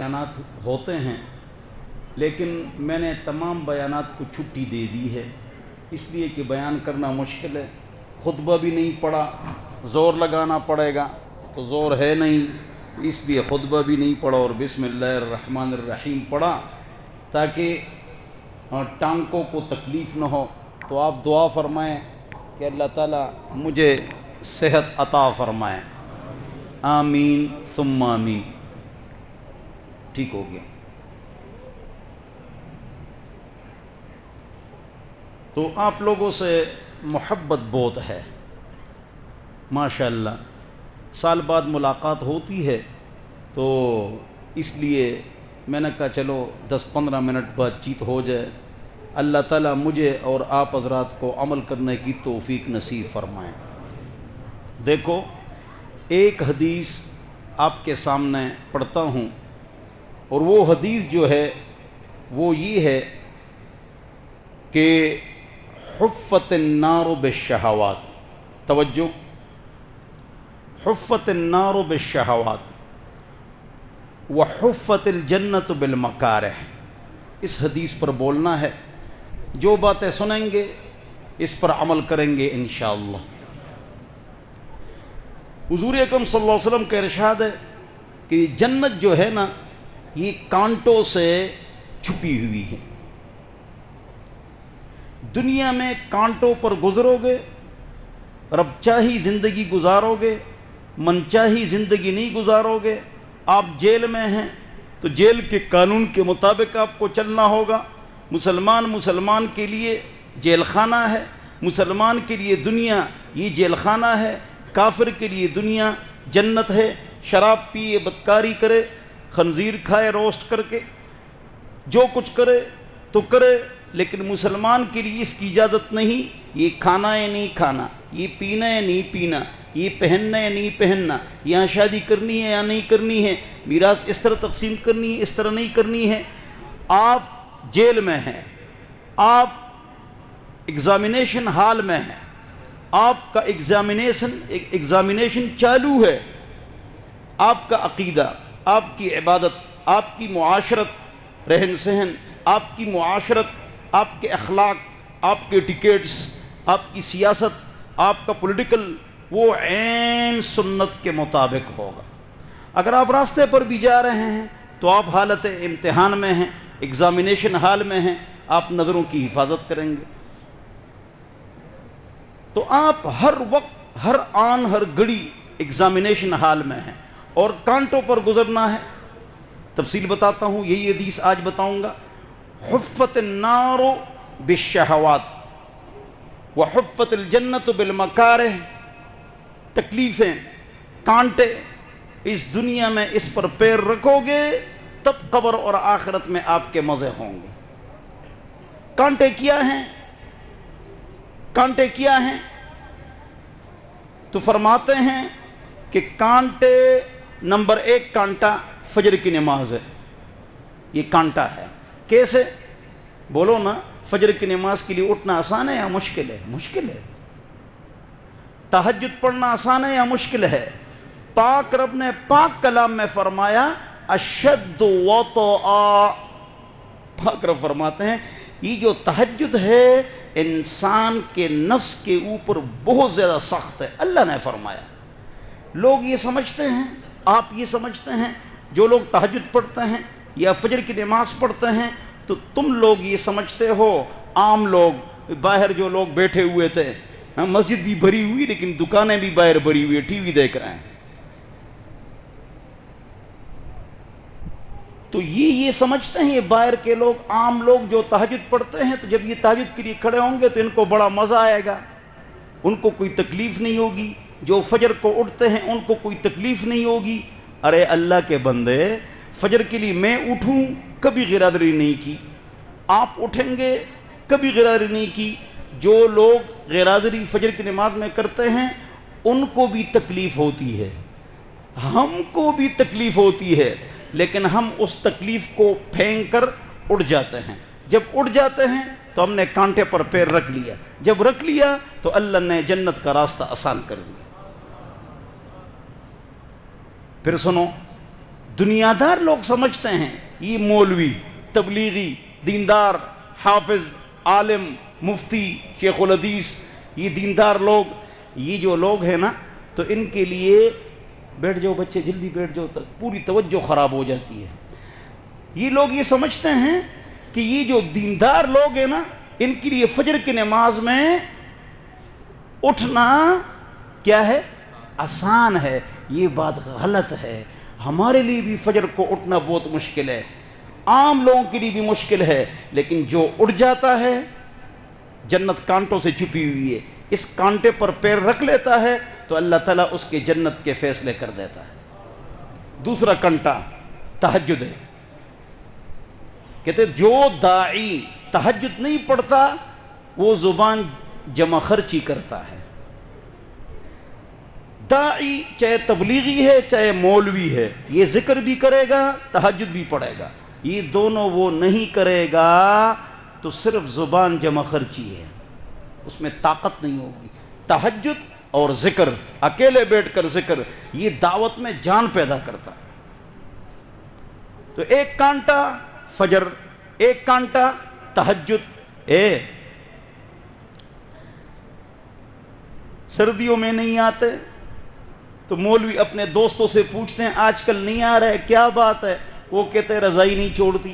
بیانات ہوتے ہیں، لیکن میں نے تمام بیانات کو چھٹی دے دی ہے، اس لیے کہ بیان کرنا مشکل ہے۔ خطبہ بھی نہیں پڑھا، زور لگانا پڑے گا تو زور ہے نہیں، اس لیے خطبہ بھی نہیں پڑھا اور بسم اللہ الرحمن الرحیم پڑھا تاکہ ٹانکوں کو تکلیف نہ ہو۔ تو آپ دعا فرمائیں کہ اللہ تعالیٰ مجھے صحت عطا فرمائے، آمین ثم آمین۔ ٹھیک ہو گیا۔ تو آپ لوگوں سے محبت بہت ہے ماشاءاللہ، سال بعد ملاقات ہوتی ہے تو اس لیے میں نے کہا چلو 10-15 منٹ بات چیت ہو جائے۔ اللہ تعالیٰ مجھے اور آپ حضرات کو عمل کرنے کی توفیق نصیب فرمائے۔ دیکھو، ایک حدیث آپ کے سامنے پڑھتا ہوں، اور وہ حدیث جو ہے وہ یہ ہے کہ حفت النار بالشہوات، توجہ، حفت النار بالشہوات وحفت الجنت بالمکارہ، اس حدیث پر بولنا ہے۔ جو باتیں سنیں گے اس پر عمل کریں گے انشاءاللہ۔ حضور اکرم صلی اللہ علیہ وسلم کا ارشاد ہے کہ جنت جو ہے نا یہ کانٹوں سے چھپی ہوئی ہے۔ دنیا میں کانٹوں پر گزرو گے، رب چاہی زندگی گزارو گے، من چاہی زندگی نہیں گزارو گے۔ آپ جیل میں ہیں تو جیل کے قانون کے مطابق آپ کو چلنا ہوگا۔ مسلمان کے لیے جیل خانہ ہے، مسلمان کے لیے دنیا یہ جیل خانہ ہے، کافر کے لیے دنیا جنت ہے۔ شراب پیے، بدکاری کرے، خنزیر کھائے روسٹ کر کے، جو کچھ کرے تو کرے، لیکن مسلمان کے لیے اس کی اجازت نہیں۔ یہ کھانا ہے نہیں کھانا، یہ پینا ہے نہیں پینا، یہ پہننا ہے نہیں پہننا، یہاں شادی کرنی ہے یا نہیں کرنی ہے، میراث اس طرح تقسیم کرنی ہے اس طرح نہیں کرنی ہے۔ آپ جیل میں ہیں، آپ ایگزامینیشن ہال میں ہیں، آپ کا ایگزامینیشن چالو ہے۔ آپ کا عقیدہ، آپ کی عبادت، آپ کی معاشرت، رہن سہن، آپ کی معاشرت، آپ کے اخلاق، آپ کے ٹکٹس، آپ کی سیاست، آپ کا پولیٹیکل، وہ عین سنت کے مطابق ہوگا۔ اگر آپ راستے پر بھی جا رہے ہیں تو آپ حالت امتحان میں ہیں، ایگزامینیشن ہال میں ہیں، آپ نظروں کی حفاظت کریں گے۔ تو آپ ہر وقت، ہر آن، ہر گھڑی ایگزامینیشن ہال میں ہیں اور کانٹوں پر گزرنا ہے۔ تفصیل بتاتا ہوں، یہی حدیث آج بتاؤں گا۔ حفت النار بالشہوات وحفت الجنت بالمکارہ، تکلیفیں، کانٹے اس دنیا میں اس پر پیر رکھو گے تب قبر اور آخرت میں آپ کے مزے ہوں گے۔ کانٹے کیا ہیں؟ کانٹے کیا ہیں؟ تو فرماتے ہیں کہ کانٹے، نمبر 1 کانٹا فجر کی نماز ہے، یہ کانٹا ہے۔ کیسے؟ بولو نا، فجر کی نماز کے لیے اٹھنا آسان ہے یا مشکل ہے؟ مشکل ہے۔ تہجد پڑھنا آسان ہے یا مشکل ہے؟ پاک رب نے پاک کلام میں فرمایا اشد وطئا، پاک رب فرماتے ہیں یہ جو تہجد ہے انسان کے نفس کے اوپر بہت زیادہ سخت ہے، اللہ نے فرمایا۔ لوگ یہ سمجھتے ہیں، آپ یہ سمجھتے ہیں، جو لوگ تہجد پڑھتے ہیں یا فجر کی نماز پڑھتے ہیں، تو تم لوگ یہ سمجھتے ہو، عام لوگ باہر جو لوگ بیٹھے ہوئے تھے، مسجد بھی بھری ہوئی لیکن دکانیں بھی باہر بھری ہوئی، ٹی وی دیکھ رہے ہیں، تو یہ سمجھتے ہیں، یہ باہر کے لوگ، عام لوگ جو تہجد پڑھتے ہیں، تو جب یہ تہجد کے لیے کھڑے ہوں گے تو ان کو بڑا مزہ آئے گا، ان کو کوئی تکلیف نہیں ہوگی۔ جو فجر کو اٹھتے ہیں ان کو کوئی تکلیف نہیں ہوگی۔ ارے اللہ کے بندے، فجر کے لیے میں اٹھوں کبھی غیرادری نہیں کی، آپ اٹھیں گے کبھی غیرادری نہیں کی۔ جو لوگ غیرحاضری فجر کی نماز میں کرتے ہیں ان کو بھی تکلیف ہوتی ہے، ہم کو بھی تکلیف ہوتی ہے، لیکن ہم اس تکلیف کو پھینک کر اٹھ جاتے ہیں۔ جب اٹھ جاتے ہیں تو ہم نے کانٹے پر پیر رکھ لیا، جب رکھ لیا تو اللہ نے جنت کا راستہ آسان کر دیا۔ پھر سنو، دنیادار لوگ سمجھتے ہیں یہ مولوی، تبلیغی، دیندار، حافظ، عالم، مفتی، شیخ الحدیث، یہ دیندار لوگ، یہ جو لوگ ہیں نا، تو ان کے لیے بیٹھ جاؤ بچے جلدی بیٹھ جاؤ، تک پوری توجہ خراب ہو جاتی ہے۔ یہ لوگ یہ سمجھتے ہیں کہ یہ جو دیندار لوگ ہیں نا، ان کے لیے فجر کی نماز میں اٹھنا کیا ہے؟ آسان ہے۔ یہ بات غلط ہے۔ ہمارے لیے بھی فجر کو اٹھنا بہت مشکل ہے، عام لوگوں کے لیے بھی مشکل ہے، لیکن جو اٹھ جاتا ہے، جنت کانٹوں سے چھپی ہوئی ہے، اس کانٹے پر پیر رکھ لیتا ہے تو اللہ تعالیٰ اس کے جنت کے فیصلے کر دیتا ہے۔ دوسرا کانٹا تہجد ہے۔ کہتے جو داعی تہجد نہیں پڑھتا وہ زبان جمع خرچی کرتا ہے۔ داعی چاہے تبلیغی ہے چاہے مولوی ہے، یہ ذکر بھی کرے گا تہجد بھی پڑھے گا، یہ دونوں وہ نہیں کرے گا تو صرف زبان جمع خرچی ہے، اس میں طاقت نہیں ہوگی۔ تہجد اور ذکر، اکیلے بیٹھ کر ذکر، یہ دعوت میں جان پیدا کرتا ہے۔ تو ایک کانٹا فجر، ایک کانٹا تہجد۔ سردیوں میں نہیں آتے تو مولوی اپنے دوستوں سے پوچھتے ہیں آج کل نہیں آ رہا ہے، کیا بات ہے؟ وہ کہتے ہیں رضائی نہیں چھوڑتی۔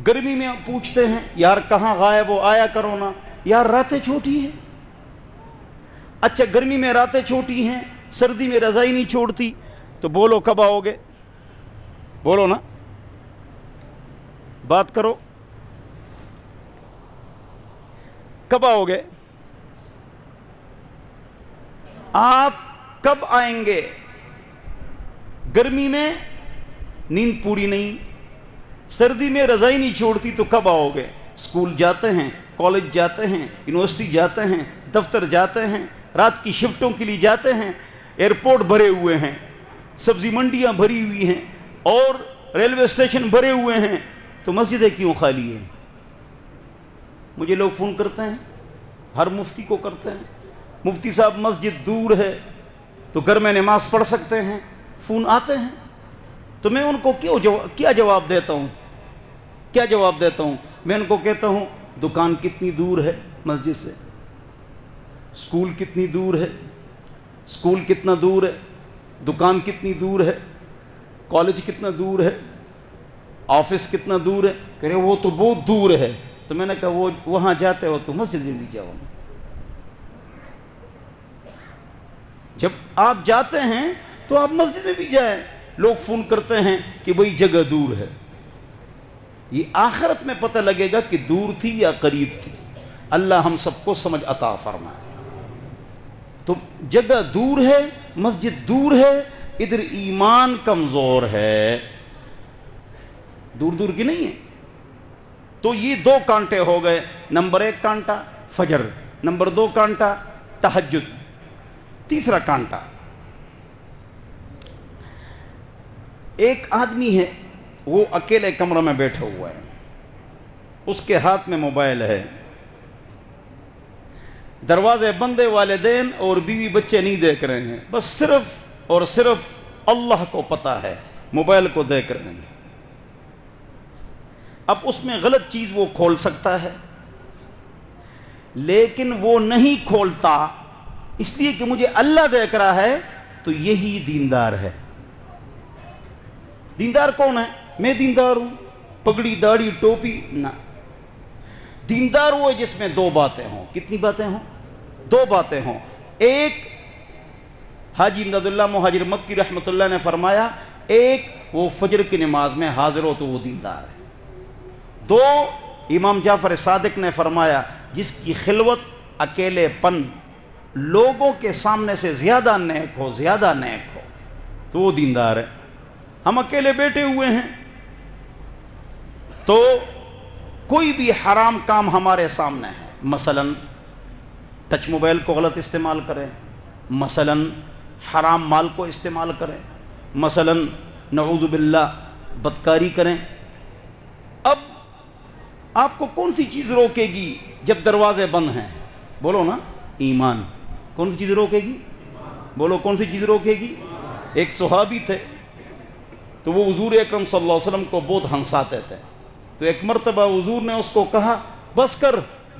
گرمی میں پوچھتے ہیں یار کہاں غائب ہو، آیا کرو نا، یار راتیں چھوٹی ہیں۔ اچھا گرمی میں راتیں چھوٹی ہیں، سردی میں رضائی نہیں چھوڑتی، تو بولو کب آؤ گے؟ بولو نا، بات کرو، کب آؤ گے؟ آپ کب آئیں گے؟ گرمی میں نیند پوری نہیں، سردی میں رضائی نہیں چھوڑتی، تو کب آؤ گے؟ اسکول جاتے ہیں، کالج جاتے ہیں، یونیورسٹی جاتے ہیں، دفتر جاتے ہیں، رات کی شفٹوں کے لیے جاتے ہیں، ایئرپورٹ بھرے ہوئے ہیں، سبزی منڈیاں بھری ہوئی ہیں، اور ریلوے اسٹیشن بھرے ہوئے ہیں، تو مسجدیں کیوں خالی ہیں؟ مجھے لوگ فون کرتے ہیں، ہر مفتی کو کرتے ہیں، مفتی صاحب مسجد دور ہے تو گھر میں نماز پڑھ سکتے ہیں، فون آتے ہیں، تو میں ان کو کیا جواب دیتا ہوں؟ کیا جواب دیتا ہوں؟ میں ان کو کہتا ہوں دکان کتنی دور ہے مسجد سے، اسکول کتنی دور ہے، اسکول کتنا دور ہے، دکان کتنی دور ہے، کالج کتنا دور ہے، آفس کتنا دور ہے؟ کہہ رہے وہ تو بہت دور ہے۔ تو میں نے کہا وہ وہاں جاتے ہو تو مسجد میں بھی جاؤ۔ جب آپ جاتے ہیں تو آپ مسجد میں بھی جائیں۔ لوگ فون کرتے ہیں کہ بھئی جگہ دور ہے، یہ آخرت میں پتہ لگے گا کہ دور تھی یا قریب تھی۔ اللہ ہم سب کو سمجھ عطا فرمائے۔ تو جگہ دور ہے، مسجد دور ہے، ادھر ایمان کمزور ہے، دور دور کی نہیں ہے۔ تو یہ دو کانٹے ہو گئے، نمبر ایک کانٹا فجر، نمبر دو کانٹا تہجد۔ تیسرا کانٹا، ایک آدمی ہے وہ اکیلے کمرے میں بیٹھا ہوا ہے، اس کے ہاتھ میں موبائل ہے، دروازے بندے، والدین اور بیوی بچے نہیں دیکھ رہے ہیں، بس صرف اور صرف اللہ کو پتہ ہے موبائل کو دیکھ رہے ہیں۔ اب اس میں غلط چیز وہ کھول سکتا ہے، لیکن وہ نہیں کھولتا اس لیے کہ مجھے اللہ دیکھ رہا ہے، تو یہی دیندار ہے۔ دیندار کون ہے؟ میں دیندار ہوں، پگڑی داڑھی ٹوپی نہ۔ دیندار وہ ہے جس میں دو باتیں ہوں۔ کتنی باتیں ہوں؟ دو باتیں ہوں۔ ایک، حاجی امداد اللہ مہاجر مکی رحمۃ اللہ نے فرمایا، ایک وہ فجر کی نماز میں حاضر ہو تو وہ دیندار ہے۔ دو، امام جعفر صادق نے فرمایا، جس کی خلوت، اکیلے پن لوگوں کے سامنے سے زیادہ نیک ہو، زیادہ نیک ہو، تو وہ دیندار ہے۔ ہم اکیلے بیٹھے ہوئے ہیں تو کوئی بھی حرام کام ہمارے سامنے ہے، مثلا ٹچ موبائل کو غلط استعمال کریں، مثلا حرام مال کو استعمال کریں، مثلا نعوذ باللہ بدکاری کریں۔ اب آپ کو کون سی چیز روکے گی جب دروازے بند ہیں؟ بولو نا، ایمان۔ کون سی چیز روکے گی؟ بولو کون سی چیز روکے گی؟ ایک صحابی تھے تو وہ حضور اکرم صلی اللہ علیہ وسلم کو بہت ہنساتے تھے. تو ایک مرتبہ حضور نے اس کو کہا بس کر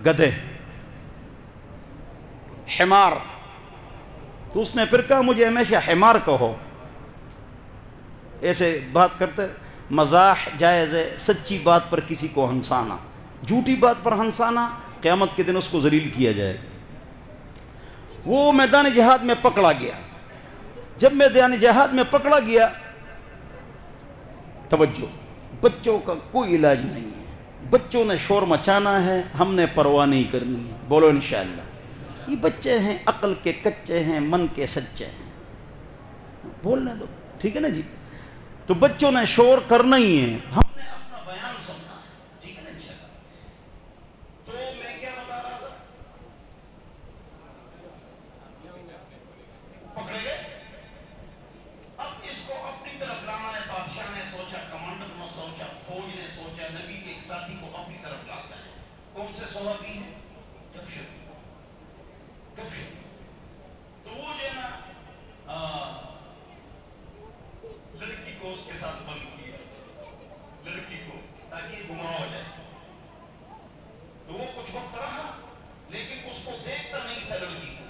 گدھے، حمار. تو اس نے پھر کہا مجھے ہمیشہ حمار کہو. ایسے بات کرتے. مزاح جائز ہے، سچی بات پر کسی کو ہنسانا، جھوٹی بات پر ہنسانا قیامت کے دن اس کو ذلیل کیا جائے. وہ میدان جہاد میں پکڑا گیا. جب میدان جہاد میں پکڑا گیا، توجہ، بچوں کا کوئی علاج نہیں ہے. بچوں نے شور مچانا ہے، ہم نے پرواہ نہیں کرنی ہے. بولو انشاءاللہ. یہ بچے ہیں، عقل کے کچے ہیں، من کے سچے ہیں. بولنے دو، ٹھیک ہے نا جی. تو بچوں نے شور کرنا ہی ہے، ہم نے اپنا بیان سننا ہے. ٹھیک ہے نا انشاءاللہ. تو میں کیا بتا رہا تھا؟ پکڑے گئے. اب اس کو اپنی طرف لانا ہے. بادشاہ نے سوچا، کمانڈر نے سوچا، فوج نے سوچا، نبی کے ایک ساتھی کو اپنی طرف لاتا ہے. کون سے صحابی ہیں؟ کبشر. تو وہ جو ہے نا لڑکی کو اس کے ساتھ بند کیا، لڑکی کو، تاکہ گمراہ ہو جائے. تو وہ کچھ وقت رہا، لیکن اس کو دیکھتا نہیں تھا لڑکی کو.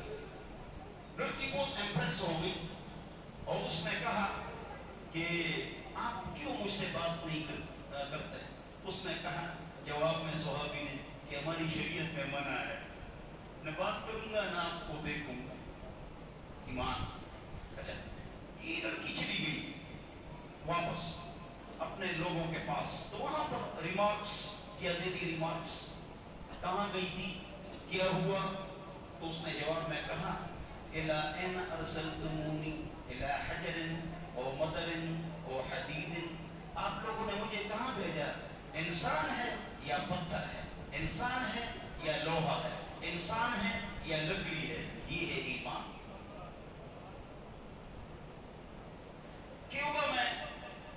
لڑکی بہت امپریس ہو گئی اور اس نے کہا کہ آپ کیوں مجھ سے بات نہیں کرتے؟ اس نے کہا جواب میں صحابی نے کہ ہماری شریعت میں منع ہے، نہ بات کروں گا نہ آپ کو دیکھوں گا. ایمان. اچھا، یہ لڑکی چلی گئی واپس اپنے لوگوں کے پاس. تو وہاں پر ریمارکس کیا دے دی. ریمارکس کہاں گئی تھی، کیا ہوا؟ تو اس نے جواب میں کہا الا ان ارسلتمونی الى حجر او مطر او حدید. آپ لوگوں نے مجھے کہاں بھیجا؟ انسان ہے یا پتھر ہے، انسان ہے یا لوہا ہے، انسان ہے یا لکڑی ہے. یہ ہے ایمان. کیوبا میں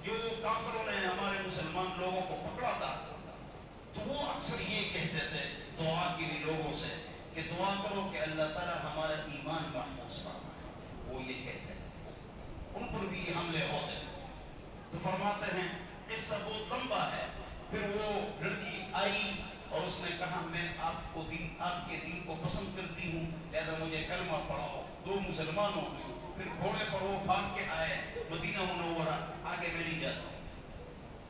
جو کافروں نے ہمارے مسلمان لوگوں کو پکڑا تھا، تو وہ اکثر یہ کہتے تھے دعا کے لیے لوگوں سے کہ دعا کرو کہ اللہ تعالیٰ ہمارا ایمان محفوظ فرمائے. وہ یہ کہتے ہیں. ان پر بھی یہ حملے ہوتے ہیں. تو فرماتے ہیں قصہ بہت لمبا ہے. پھر وہ لڑکی آئی اور اس نے کہا میں آپ کے دین کو پسند کرتی ہوں، لہذا مجھے کلمہ پڑھاؤ. دو مسلمان ہو گئے. پھر گھوڑے پر وہ بھاگ کے آئے مدینہ منورہ. آگے میں نہیں جاتا ہوں.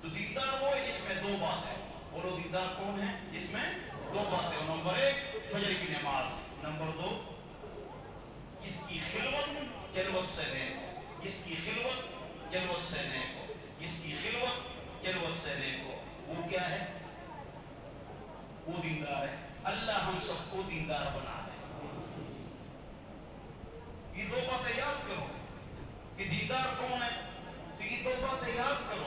تو دیندار وہ ہے جس میں دو باتیں. بولو دیندار کون ہے جس میں دو باتیں. نمبر ایک فجر کی نماز، نمبر دو جس کی خلوت جلوت سے نیک، جس کی خلوت جلوت سے نیک، جس کی خلوت جلوت سے نیک. وہ کیا ہے؟ وہ دیندار ہے. اللہ ہم سب کو دیندار بنا دے. یہ دو باتیں یاد کرو کہ دیندار کون ہے. تو یہ دو باتیں یاد کرو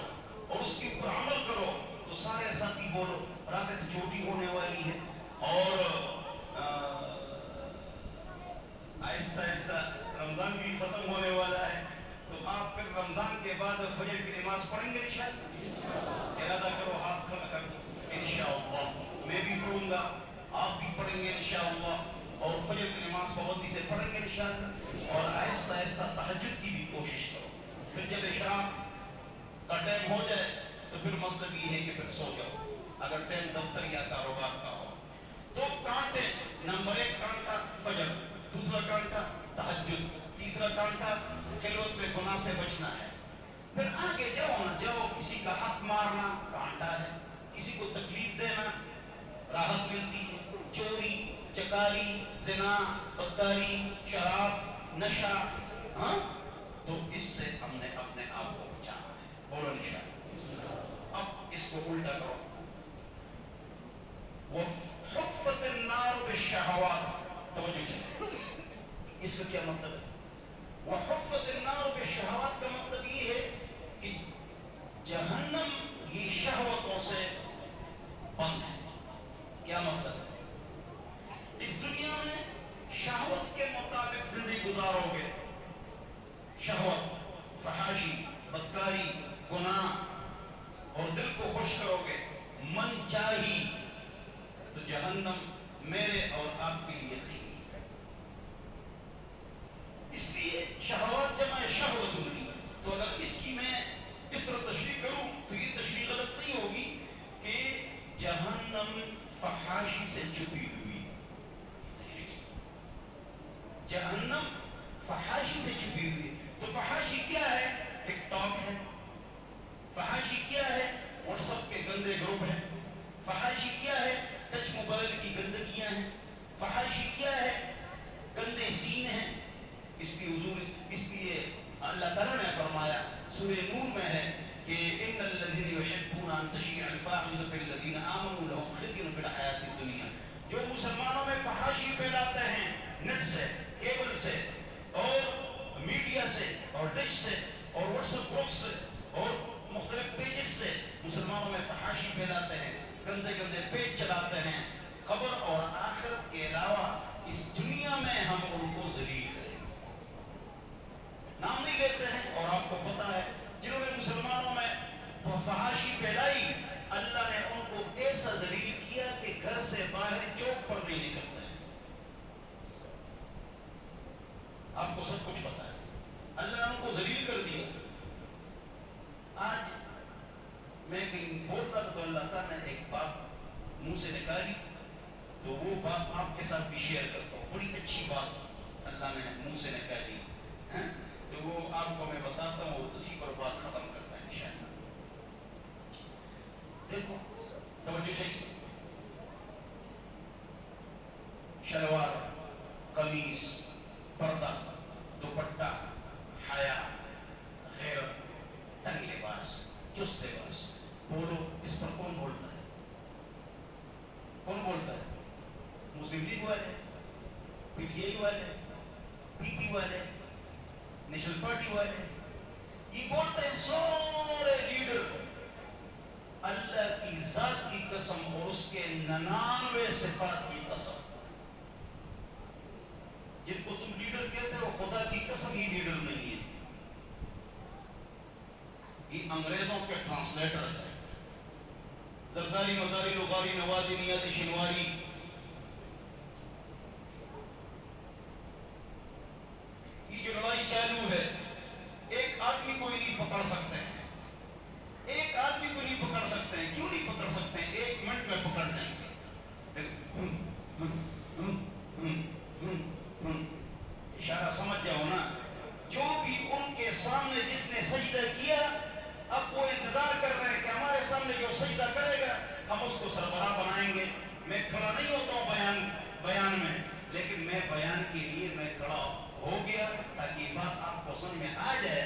اور اس کے اوپر عمل کرو. تو سارے ساتھی بولو راتیں چھوٹی ہونے والی ہے اور آہستہ آہستہ رمضان بھی ختم ہونے والا ہے. تو آپ پھر رمضان کے بعد فجر کی نماز پڑھیں گے انشاءاللہ. ارادہ کرو ہاتھ کھڑا کر انشاءاللہ. میں بھی پڑھوں گا، آپ بھی پڑھیں گے انشاءاللہ. اور فجر کی نماز پابندی سے پڑھیں گے انشاءاللہ. اور آہستہ آہستہ تہجد کی بھی کوشش کرو. پھر جب اشراق کا ٹائم ہو جائے تو پھر مطلب یہ ہے کہ پھر سو جاؤ اگر ٹائم دفتر یا کاروبار کا ہو. تو کانٹے، نمبر ایک کانٹا فجر، دوسرا کانٹا تہجد، تیسرا کانٹا خلوت میں گناہ سے بچنا ہے. پھر آگے جاؤ نہ جاؤ، کسی کا حق مارنا کانٹا ہے، کسی کو تکلیف دینا راحت ملتی ہے. چوری، چکاری، زنا، بدکاری، شراب، نشہ، ہاں، تو اس سے ہم نے اپنے آپ کو بچانا ہے. بولو نشہ. اب اس کو الٹا کرو. وحفت النار بالشہوات. توجہ چلے اس کا کیا مطلب ہے؟ وحفت النار بالشہوات کا مطلب یہ ہے کہ جہنم یہ شہوتوں سے بند ہے. کیا مطلب ہے؟ اس دنیا میں شہوت کے مطابق زندگی گزارو گے، شہوت، فحاشی، بدکاری، گناہ، اور دل کو خوش کرو گے، من چاہی، تو جہنم میرے اور آپ کے لیے تھی. اس لیے شہوات جمع شہوت ہوئی. کہ ان الذین یحبون ان تشیع الفاحشۃ فی الذین آمنوا لهم خزی فی الحیاۃ الدنیا، جو مسلمانوں میں فحاشی پھیلاتے ہیں نیٹ سے، کیبل سے اور میڈیا سے اور ڈش سے اور واٹس ایپ گروپ سے اور مختلف پیجز سے مسلمانوں میں فحاشی پھیلاتے ہیں، گندے گندے پیج چلاتے ہیں، قبر اور آخرت کے علاوہ اس دنیا میں ہم ان کو ذلیل کریں گے، نام نہیں لیتے ہیں۔ اور آپ کو پتا ہے جنہوں نے مسلمانوں میں فحاشی پھیلائی، اللہ نے ان کو ایسا ذلیل کیا کہ گھر سے باہر چوک پر نہیں نکلتے ہیں۔ آپ کو سب کچھ پتا ہے، اللہ نے ان کو ذلیل کر دیا۔ آج میں کہیں بول رہا تھا تو اللہ تعالیٰ نے ایک بات منہ سے نکالی، تو وہ بات آپ کے ساتھ بھی شیئر کرتا ہوں، بڑی اچھی بات اللہ نے منہ سے نکالی، تو وہ آپ کو میں بتاتا ہوں، اسی پر بات ختم کرتا ہے انشاءاللہ۔ دیکھو توجہ چاہیے، شلوار، قمیص، پردہ، دوپٹہ، حیا، غیرت، تنگ لباس، چست لباس، بولو اس پر کون بولتا ہے؟ کون بولتا ہے؟ مسلم لیگ والے، پی ٹی آئی والے، پی پی والے، نیشنل پارٹی والے، یہ بولتے ہیں سارے لیڈر کو۔ اللہ کی ذات کی قسم اور اس کے 99 صفات کی قسم، جن کو تم لیڈر کہتے ہو خدا کی قسم یہ لیڈر نہیں ہے، یہ انگریزوں کے ٹرانسلیٹر ہے۔ زرداری، مداری، لغاری، نوازی، نیازی، شنواری، یہ جو لڑائی چالو ہے، ایک آدمی کو ہی نہیں پکڑ سکتے ہیں، ایک آدمی کو نہیں پکڑ سکتے ہیں۔ کیوں نہیں پکڑ سکتے ہیں؟ 1 منٹ میں پکڑ جائیں گے۔ اشارہ سمجھ جاؤ نا، جو بھی ان کے سامنے جس نے سجدہ کیا، اب وہ انتظار کر رہے ہیں کہ ہمارے سامنے جو سجدہ کرے گا ہم اس کو سربراہ بنائیں گے۔ میں کھڑا نہیں ہوتا ہوں بیان میں، لیکن میں بیان کے لیے میں کھڑا ہو گیا تاکہ بات آپ کو سمجھ میں آ جائے۔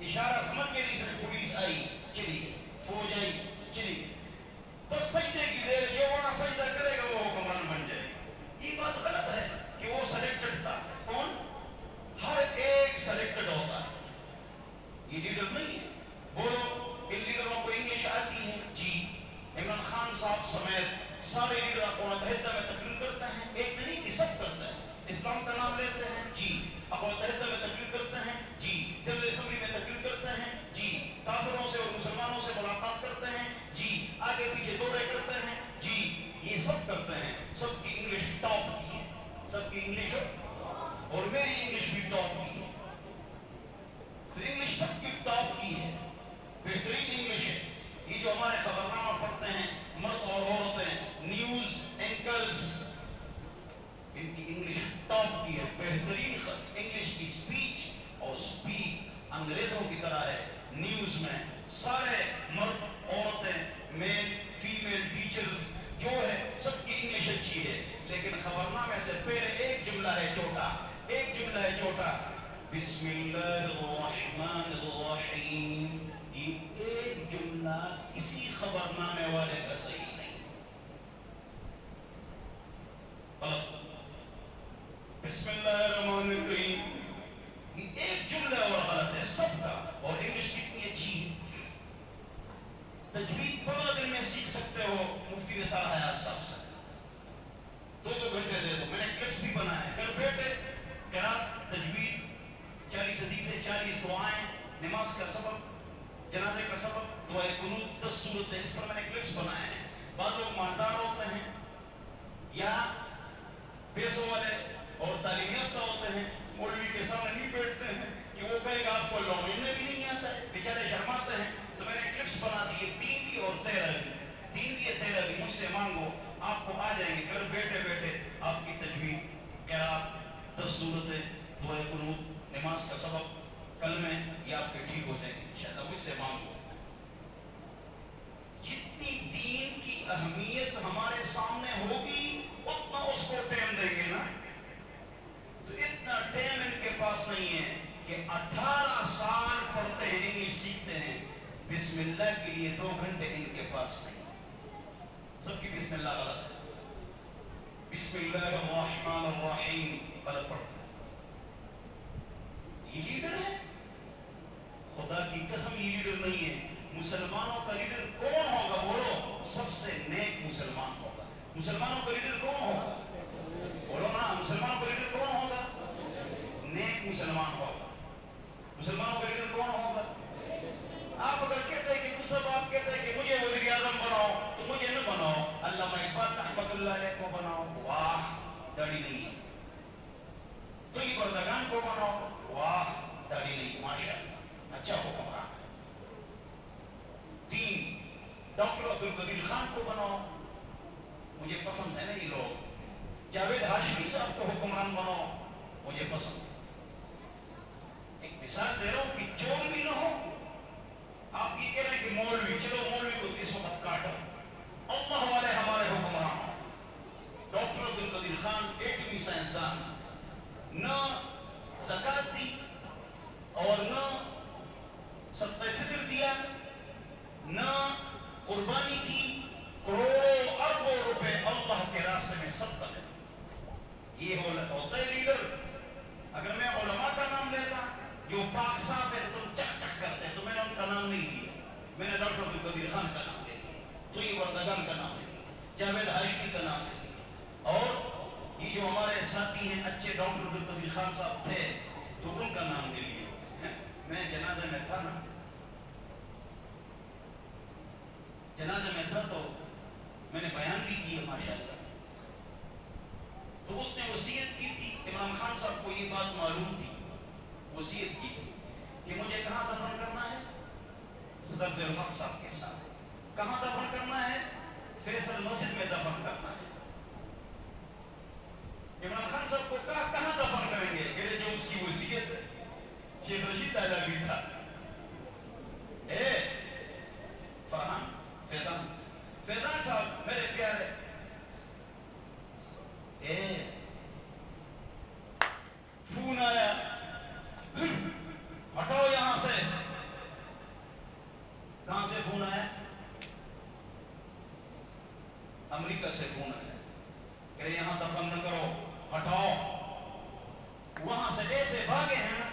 اشارہ سمجھ کے نہیں، صرف پولیس آئی چلی گئی، فوج آئی چلی گئی، بس سجدے کی دیر، جو وہاں سجدہ کرے گا وہ حکمران بن جائے گا۔ یہ بات غلط ہے کہ وہ سلیکٹڈ تھا، کون؟ ہر ایک سلیکٹڈ ہوتا ہے، یہ لیڈر نہیں ہے۔ بولو ان لیڈروں کو انگلش آتی ہے؟ جی، عمران خان صاحب سمیت سارے لیڈر اقوام متحدہ میں تقریر کرتے ہیں، ایک نہیں کہ سب کرتے ہیں۔ اسلام کا نام لیتے ہیں؟ جی۔ اقوام متحدہ میں تقریر کرتے ہیں؟ جی۔ جنرل اسمبلی میں تقریر کرتے ہیں؟ جی۔ کافروں سے اور مسلمانوں سے ملاقات کرتے ہیں؟ جی۔ آگے پیچھے دورے کرتے ہیں؟ جی۔ یہ سب کرتے ہیں، سب کی انگلش ٹاپ کی ہے، سب کی انگلش، اور میری انگلش بھی ٹاپ کی ہے، تو انگلش سب کی ٹاپ کی ہے، بہترین انگلش ہے۔ یہ جو ہمارے خبرنامہ پڑھتے ہیں مرد اور عورتیں، نیوز اینکرز، ان کی انگلش ٹاپ کی ہے، بہترین انگلش کی سپیچ اور سپیک انگریزوں کی طرح ہے۔ نیوز میں سارے مرد، عورتیں، میل، فیمیل، ٹیچرز جو ہے سب کی انگلش اچھی ہے، لیکن خبرنامے سے پہلے ایک جملہ ہے چھوٹا، ایک جملہ ہے چھوٹا، بسم اللہ الرحمن الرحیم۔ یہ ایک جملہ کسی خبرنامے والے کا صحیح نہیں، بسم اللہ الرحمن الرحیم، یہ ایک جملہ اور غلط ہے سب کا۔ اور انگلش کتنی اچھی ہے، تجوید 15 دن میں سیکھ سکتے ہو مفتی نثار حیات صاحب سے، 2 گھنٹے دے دو، میں نے کلپس بھی بنائے، گھر بیٹھے قرات، تجوید، 40 حدیثیں، 40 دعائیں، نماز کا سبق، جنازے کا سبق، دعائے قنوت، 10 سورتیں، اس پر میں نے کلپس بنائے ہیں۔ بعض لوگ مالدار ہوتے ہیں یا پیسوں والے اور تعلیم یافتہ ہوتے ہیں، مولوی کے سامنے نہیں بیٹھتے ہیں کہ وہ کہے گا آپ کو لوگن میں بھی نہیں آتا ہے، بیچارے شرماتے ہیں، تو میں نے کلپس بنا دیے 3 بھی اور 13 بھی، 3 بھی 13 بھی، مجھ سے مانگو آپ کو آ جائیں گے، گھر بیٹھے بیٹھے آپ کی تجوید، قرات، 10 سورتیں، دعائے قنوت، نماز کا سبق، کلمے، یہ آپ کے ٹھیک ہو جائیں گے انشاءاللہ، مجھ سے مانگو۔ جتنی دین کی اہمیت ہمارے سامنے ہوگی اتنا اس کو ٹائم دیں گے نا، تو اتنا ٹائم ان کے پاس نہیں ہے کہ 18 سال بسم اللہ کے لیے 2 گھنٹے ان کے پاس نہیں. سب کی بسم اللہ غلط ہے. بسم اللہ الرحمن الرحیم غلط پڑھتے ہیں. یہ لیڈر ہے؟ خدا کی قسم یہ لیڈر نہیں ہے. مسلمانوں کا لیڈر کون ہوگا؟ بولو. سب سے نیک مسلمان ہوگا. مسلمانوں کا لیڈر کون ہوگا؟ بولو نا. مسلمانوں کا لیڈر کون ہوگا؟ نیک مسلمان ہوگا. مسلمانوں کا لیڈر کون ہوگا؟ آپ اگر کہتے ہیں کہ سب آپ کہتے ہیں کہ مجھے وزیر اعظم بناؤ تو مجھے نہ بناؤ. علامہ اقبال رحمۃ اللہ علیہ کو بناؤ. واہ داڑھی نہیں ہے. تو یہ بردگان کو بناؤ. واہ داڑھی نہیں. ماشاء اللہ اچھا حکمران. 3 ڈاکٹر عبدالقدیر خان کو بناؤ. مجھے پسند ہے نا یہ لوگ. جاوید ہاشمی صاحب کو حکمران بناؤ. مجھے پسند ہے. ایک مثال دے رہا ہوں کہ چور بھی نہ ہو. آپ یہ کہہ رہے ہیں کہ مولوی، چلو مولوی کو اس وقت کاٹو. اللہ والے ہمارے حکمران. ڈاکٹر عبدالقدیر خان ایٹمی سائنسدان، نہ زکات دی اور نہ صدقہ فطر دیا، نہ قربانی کی. کروڑوں اربوں روپے اللہ کے راستے میں صدقہ کر. یہ ہوتا ہے لیڈر. اگر میں علماء کا نام لیتا جو پاک صاف ہے تو تم چک چک کرتے ہیں، تو میں نے ان کا نام نہیں لیا. میں نے ڈاکٹر عبدالقدیر خان کا نام لے لیا، تو یہ وردگان کا نام لے لیا، جاوید ہاشمی کا نام لے لیا. اور یہ جو ہمارے ساتھی ہیں اچھے ڈاکٹر عبدالقدیر خان صاحب تھے تو ان کا نام لے لیا. میں جنازے میں تھا نا، جنازے میں تھا تو میں نے بیان بھی کیا ماشاءاللہ. تو اس نے وصیت کی تھی. عمران خان صاحب کو یہ بات معلوم تھی. وصیت کی تھی کہ مجھے کہاں دفن کرنا ہے؟ صدر ضیاء الحق صاحب کے ساتھ. کہاں دفن کرنا ہے؟ فیصل مسجد میں دفن کرنا ہے. عمران خان صاحب کو کہاں دفن کریں گے؟ میرے جو اس کی وصیت ہے. شیخ رشید بھی تھا. فرحان فیضان صاحب میرے پیارے، فون آیا، ہٹو یہاں سے. کہاں سے فون آیا؟ امریکہ سے فون آیا کہ یہاں دفن نہ کرو، ہٹاؤ. وہاں سے ایسے بھاگے ہیں نا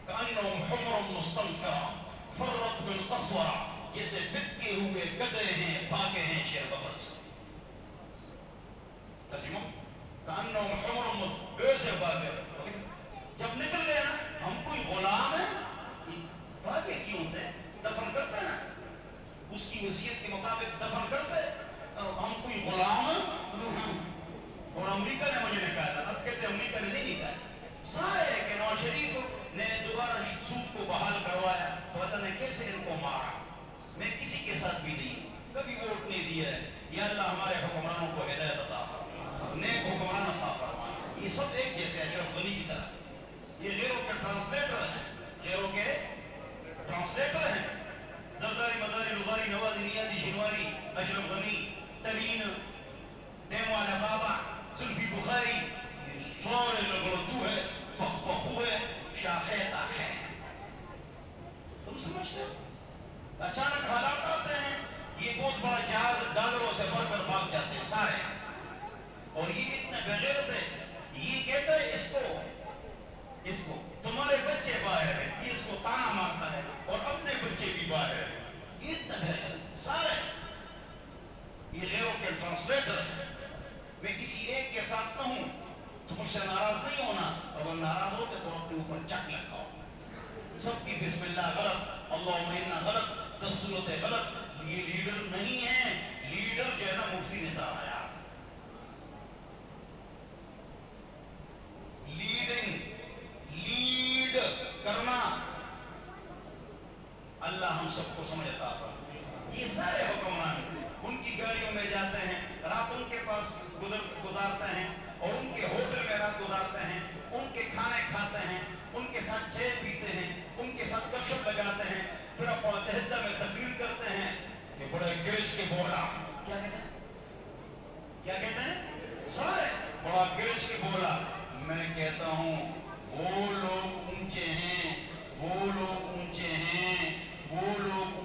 کأنہم حمر مستنفرہ فرت من قصورہ، جیسے فتکے ہوئے گدے ہیں، بھاگے ہیں شیر ببر سے. ترجمہ کأنہم حمر ایسے بھاگے. جب نکل گئے نا، ہم کوئی غلام ہیں؟ بھاگے کیوں ہوتے ہیں؟ دفن کرتے نا اس کی وصیت کے مطابق دفن کرتے. ہم کوئی غلام ہیں؟ اور امریکہ نے مجھے نکالا. اب کہتے ہیں امریکہ نے نہیں نکالا. سارے کہ نواز شریف نے دوبارہ سود کو بحال کروایا تو اللہ نے کیسے ان کو مارا. میں کسی کے ساتھ بھی نہیں ہوں، کبھی ووٹ نہیں دیا ہے. یا اللہ ہمارے حکمرانوں کو ہدایت عطا فرما، نیک حکمران عطا فرما. یہ سب ایک جیسے اشرف غنی کی طرح. یہ غیروں کے ٹرانسلیٹر ہیں، غیروں کے ٹرانسلیٹر ہیں. زرداری مداری لغاری نوازی نیازی شنواری اشرف غنی ترین دیم والا بابا سلفی بخاری سورے لگڑتو ہے، بخ بخو ہے، شاخے تاخے. تم سمجھتے ہو؟ اچانک حالات آتے ہیں، یہ بہت بڑا جہاز ڈالروں سے بھر کر بھاگ جاتے ہیں سارے. اور یہ اتنے بغیرت ہے، یہ کہتا ہے اس کو تمہارے بچے باہر ہیں. یہ اس کو تانا مارتا ہے اور اپنے بچے بھی باہر ہیں. یہ اتنا بغیرت سارے. یہ غیروں کے ٹرانسلیٹر ہے. میں کسی ایک کے ساتھ نہ ہوں تو مجھ سے ناراض نہیں ہونا. اگر ناراض ہوتے تو اپنے اوپر چک لگاؤ. سب کی بسم اللہ غلط، اللہم انا غلط، تسلط غلط. یہ لیڈر نہیں ہے. لیڈر جو ہے نا مفتی نثار حیات. لیڈ کرنا اللہ ہم سب کو سمجھتا تھا. یہ سارے حکمران ان کی گاڑیوں میں جاتے ہیں، رات ان کے پاس گزارتے ہیں اور ان کے ہوٹل میں رات گزارتے ہیں، ان کے کھانے کھاتے ہیں، ان کے ساتھ چائے پیتے ہیں، ان کے ساتھ گپ شپ لگاتے ہیں. پھر اپنا تہدہ میں تقریر کرتے ہیں کہ بڑے گرج کے بولا. کیا کہتے ہیں سارے بڑا گرج کے بولا. میں کہتا ہوں وہ لوگ اونچے ہیں، وہ لوگ اونچے ہیں، وہ لوگ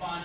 5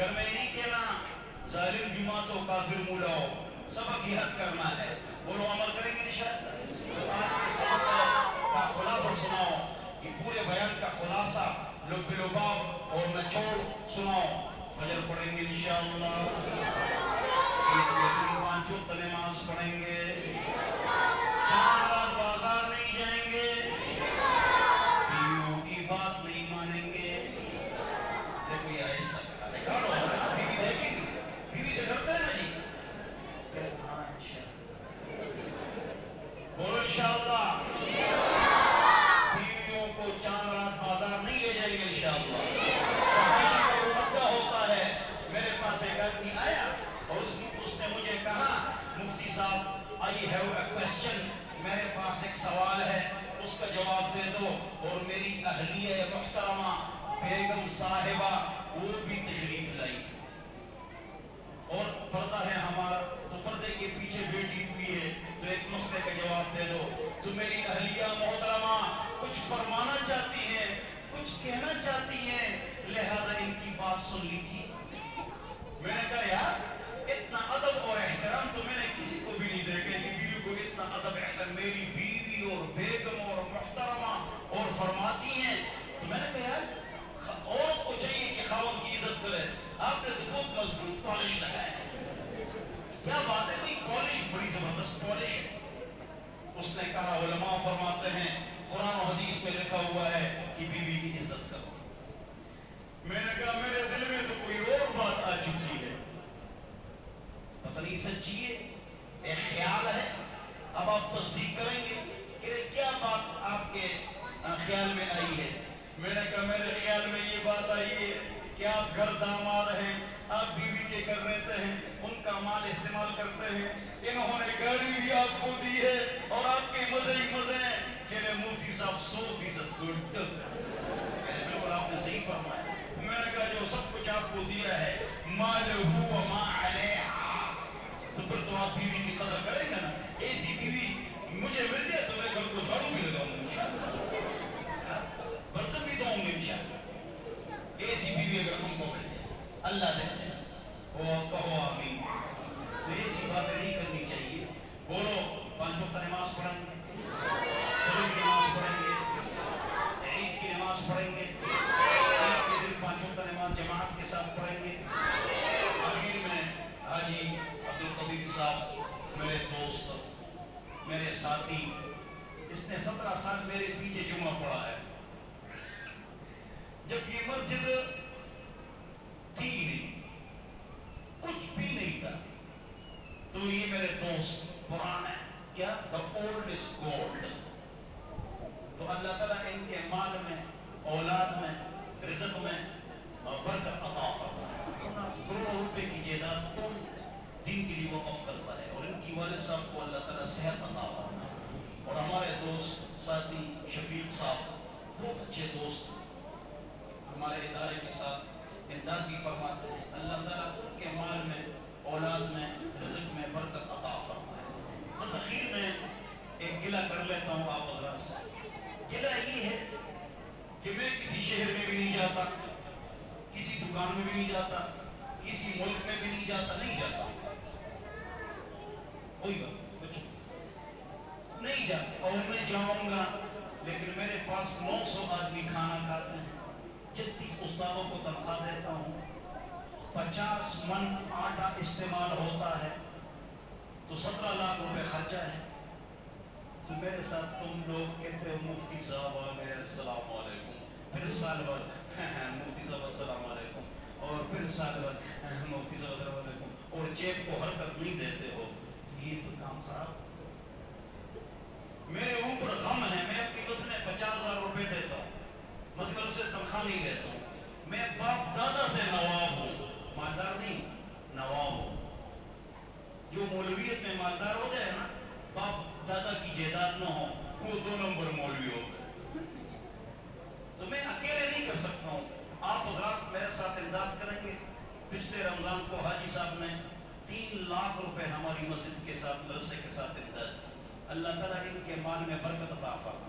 گھر میں نہیں کہنا ظالم جماعت و کافر مولاؤ، سبق یاد کرنا ہے. بولو عمل کریں گے انشاءاللہ. آج کے سبق کا خلاصہ سناؤ، یہ پورے بیان کا خلاصہ لب لباب اور نچوڑ سناؤ. فجر پڑھیں گے انشاءاللہ، پانچ وقت نماز پڑھیں گے، 4 رات بازار نہیں جائیں گے، بیویوں کی بات نہیں مانیں گے. دیکھو یہ آہستہ کرا ہے، بیوی دیکھیں گے، بیوی سے ڈرتے ہیں نا جی. ہاں انشاءاللہ، بولو انشاءاللہ. بیویوں کو 4 رات بازار نہیں لے جائیں گے انشاءاللہ. ہوتا ہے. میرے پاس ایک آدمی آیا اور اس نے مجھے کہا مفتی صاحب I have a question، میرے پاس ایک سوال ہے، اس کا جواب دے دو. اور میری اہلیہ محترمہ بیگم صاحبہ وہ بھی تشریف لائی اور پردہ ہے ہمارا، تو پردے کے پیچھے بیٹھی ہوئی ہے، تو ایک مسئلے کا جواب دے دو. تو میری اہلیہ محترمہ کچھ فرمانا چاہتی ہیں، کچھ کہنا چاہتی ہیں، لہذا ان کی بات سن لیجیے. میں نے کہا یار اتنا ادب اور احترام تو میں نے کسی کو بھی نہیں دیکھا کہ بیوی کو اتنا ادب احترام. میری بیوی اور بیگم اور محترمہ اور فرماتی ہیں. تو میں نے کہا یار عورت کو چاہیے کہ خاوند کی عزت کرے. آپ نے تو بہت مضبوط پالش لگایا ہے، کیا بات ہے، کوئی پالش بڑی زبردست پالش ہے. اس نے کہا علماء فرماتے ہیں قرآن و حدیث میں لکھا ہوا ہے کہ بیوی کی عزت کرو. میں نے کہا میرے دل میں تو کوئی اور بات آ چکی ہے، پتہ نہیں سچی ہے، ایک خیال ہے. اب آپ تصدیق کریں گے کہ کیا بات آپ کے خیال میں آئی ہے. میں نے کہا میرے خیال میں یہ بات آئی ہے کہ آپ گھر داماد ہیں، آپ بیوی کے گھر رہتے ہیں، ان کا مال استعمال کرتے ہیں، انہوں نے گاڑی بھی آپ کو دی ہے اور آپ کے مزے ہی مزے ہیں. کہ مفتی صاحب 100% گڈ. بالکل آپ نے صحیح فرمایا. میں نے کہا جو سب کچھ آپ کو دیا ہے مالہ وما علیہا، تو پھر تو آپ بیوی کی قدر کریں گے نا. ایسی بیوی مجھے مل جائے تو میں گھر کو جھاڑو بھی لگاؤں گا انشاءاللہ، برتن بھی دھوؤں گے انشاءاللہ. ایسی بیوی اگر ہم کو مل جائے اللہ دے دے، وہ کہو آمین. تو ایسی باتیں نہیں کرنی چاہیے. بولو 5 وقت نماز پڑھیں گے، فجر کی نماز پڑھیں گے، عید کی نماز پڑھیں گے، عید کے دن 5 وقت نماز جماعت کے ساتھ پڑھیں گے. آخر میں حاجی عبدالقدیر صاحب میرے دوست، میرے ساتھی، اس نے 17 سال میرے پیچھے جمعہ پڑھا ہے. جب یہ مسجد تھی نہیں، کچھ بھی نہیں تھا، تو یہ میرے دوست قرآن ہے کیا the old is gold. تو اللہ تعالیٰ ان کے مال میں، اولاد میں، رزق میں برکت عطا فرمائے. کروڑوں روپے کی جائیداد کون دین کے لیے وقف کرتا ہے، اور ان کی والد صاحب کو اللہ تعالیٰ صحت عطا فرمائے. اور ہمارے دوست ساتھی شفیق صاحب بہت اچھے دوست، ہمارے ادارے کے ساتھ امداد بھی فرماتے ہیں. اللہ تعالیٰ ان کے مال میں، اولاد میں، رزق میں برکت عطا فرمائے. بس اخیر میں ایک گلہ کر لیتا ہوں آپ حضرات سے. گلہ یہ ہے کہ میں کسی شہر میں بھی نہیں جاتا، کسی دکان میں بھی نہیں جاتا، کسی ملک میں بھی نہیں جاتا، کوئی بات کچھ نہیں جاتا، اور میں جاؤں گا. لیکن میرے پاس 900 آدمی کھانا کھاتے ہیں، 36 استادوں کو تنخواہ دیتا ہوں، 50 من آٹا استعمال ہوتا ہے، تو 17 لاکھ روپے خرچہ ہے. تو میرے ساتھ تم لوگ کہتے ہو مفتی صاحب آ گئے السلام علیکم، پھر سال بعد مفتی صاحب السلام علیکم، اور پھر سال بعد مفتی صاحب السلام علیکم، اور جیب کو حرکت نہیں دیتے ہو. یہ تو کام خراب. میرے اوپر غم ہے، میں اپنی وزن 50,000 روپے دیتا ہوں، مطلب سے تنخواہ نہیں لیتا ہوں. میں باپ دادا سے نواب ہوں، مالدار نہیں، نواب ہوں. جو مولویت میں مالدار ہو جائے نا، باپ دادا کی جائیداد نہ ہو، وہ 2 نمبر مولوی ہوتا ہے. تو میں اکیلے نہیں کر سکتا ہوں، آپ حضرات میرے ساتھ امداد کریں گے. پچھلے رمضان کو حاجی صاحب نے 3 لاکھ روپے ہماری مسجد کے ساتھ، مدرسے کے ساتھ امداد کی. اللہ تعالیٰ ان کے مال میں برکت عطا فرمائے.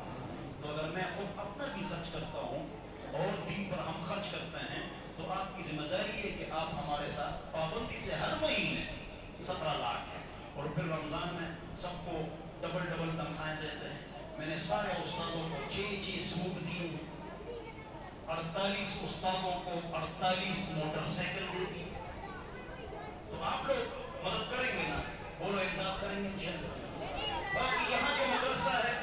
تو اگر میں خود اپنا بھی خرچ کرتا ہوں اور دین پر ہم خرچ کرتے ہیں، تو تو آپ کی ذمہ داری ہے کہ آپ ہمارے ساتھ پابندی سے ہر مہینے 17 لاکھ ہے، اور پھر رمضان میں سب کو ڈبل تنخواہیں دیتے ہیں۔ میں نے سارے استادوں کو 6 سوٹ دیے ہیں، 48 استادوں کو 48 موٹر سائیکل دے دی۔ تو آپ لوگ مدد کریں گے نا؟ بولو امداد کریں گے انشاءاللہ۔ باقی یہاں جو مدرسہ ہے،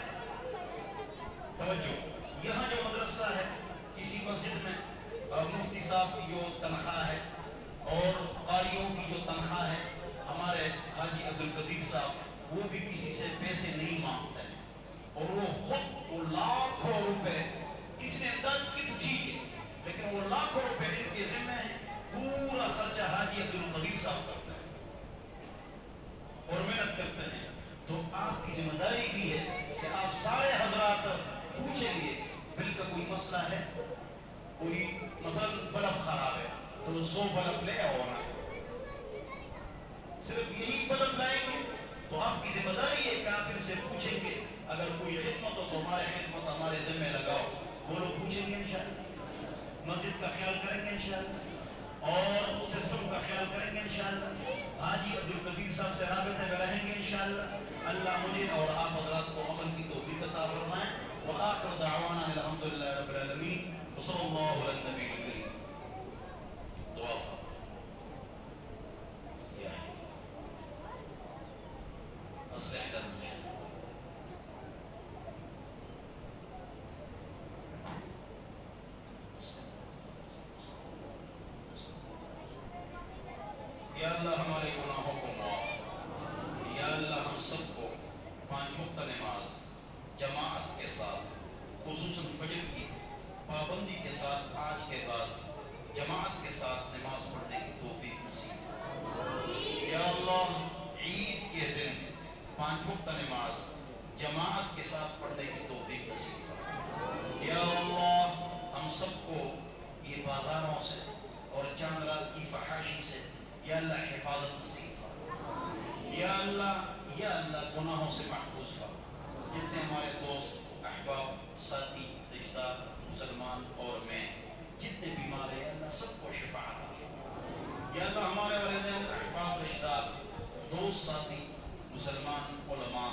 توجہ، یہاں جو مدرسہ ہے، اسی مسجد میں مفتی صاحب کی جو تنخواہ ہے اور قاریوں کی جو تنخواہ ہے، ہمارے حاجی عبدالقدیر صاحب وہ بھی کسی سے پیسے نہیں مانگتے ہیں، اور وہ خود وہ لاکھوں روپے، کسی نے امداد کی تو ٹھیک ہے، لیکن وہ لاکھوں روپے ان کے ذمہ ہیں، پورا خرچہ حاجی عبدالقدیر صاحب کرتے ہیں اور محنت کرتے ہیں۔ تو آپ کی ذمہ داری بھی ہے کہ آپ سارے حضرات پوچھیں گے بل کا کوئی مسئلہ ہے، کوئی مثلا بلب خراب ہے تو 100 بلب لے آؤ، صرف یہی بلب لائیں گے تو آپ کی ذمہ داری ہے کہ آپ ان سے پوچھیں گے، اگر کوئی خدمت ہو تو ہمارے خدمت ہمارے ذمہ لگاؤ، وہ لوگ پوچھیں گے انشاءاللہ، مسجد کا خیال کریں گے انشاءاللہ، اور سسٹم کا خیال کریں گے انشاءاللہ، حاجی عبدالقدیر صاحب سے رابطے میں رہیں گے انشاءاللہ۔ اللہ مجھے اور آپ حضرات کو عمل کی توفیق عطا فرمائے۔ وآخر دعوانا الحمدللہ رب العالمین وصلی اللہ علی النبی الکریم۔ دعا اصلح لنا یا اللہ ہمارے گناہوں کو معاف، یا اللہ ہم سب کو 5 وقت نماز جماعت کے ساتھ، خصوصاً فجر کی پابندی کے ساتھ آج کے بعد جماعت کے ساتھ نماز پڑھنے کی توفیق نصیب۔ یا اللہ عید کے دن 5 وقت نماز جماعت کے ساتھ پڑھنے کی توفیق نصیب۔ یا اللہ ہم سب کو یہ بازاروں سے اور چاند رات کی فحاشی سے یا اللہ حفاظت نصیب فرما۔ یا اللہ گناہوں سے محفوظ فرما۔ جتنے ہمارے دوست، احباب، ساتھی، رشتہ دار، مسلمان اور میں جتنے بیمار ہیں اللہ سب کو شفا عطا فرما۔ یا اللہ ہمارے والدین، احباب، رشتہ دار، دوست، ساتھی، مسلمان، علماء،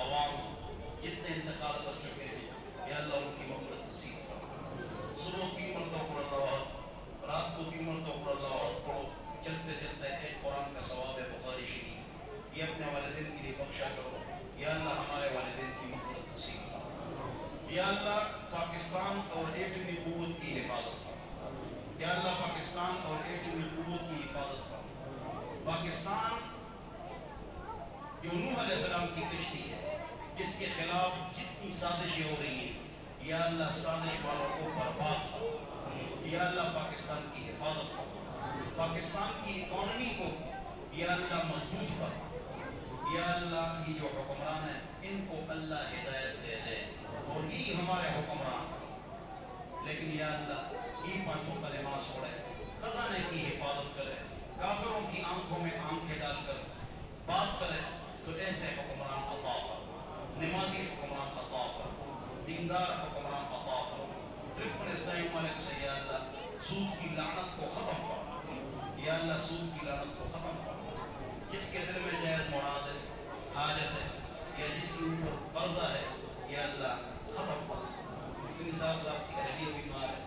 عوام جتنے انتقال کر چکے ہیں یا اللہ ان کی مغفرت نصیب فرما۔ صبح 3 مرتبہ پڑھ اللہ، رات کو 3 مرتبہ پڑھ اللہ پڑھو، چلتے چلتے ایک قرآن کا ثواب ہے بخاری شریف، یہ اپنے والدین کے لیے بخشا کرو۔ یا اللہ ہمارے والدین کی مغفرت نصیب فرما۔ یا اللہ پاکستان اور ایٹمی قوت کی حفاظت فرما۔ یا اللہ پاکستان اور ایٹمی قوت کی حفاظت فرما۔ پاکستان جو نوح علیہ السلام کی کشتی ہے، اس کے خلاف جتنی سازشیں ہو رہی ہیں یا اللہ سازش والوں کو برباد فرما۔ یا اللہ پاکستان کی حفاظت فرما۔ پاکستان کی اکانومی کو یا اللہ مضبوط فرما۔ یا اللہ یہ جو حکمران ہیں ان کو اللہ ہدایت دے دے اور یہ ہمارے حکمران، لیکن یا اللہ یہ 5 وقت نماز پڑھے، خزانے کی حفاظت کرے، کافروں کی آنکھوں میں آنکھیں ڈال کر بات کرے تو ایسے حکمران عطا فرما، نمازی حکمران عطا فرما، دیندار حکمران عطا فرما۔ فرقہ اسلامی ملک سے یا اللہ سود کی لعنت کو ختم فرما۔ یا اللہ سود کی لعنت کو ختم فرما۔ جس کے دل میں جائز مراد ہے، حاجت ہے یا جس کے اوپر قرضہ ہے یا اللہ ختم فرما۔ مفتی نثار صاحب کی اہلیہ بیمار ہے،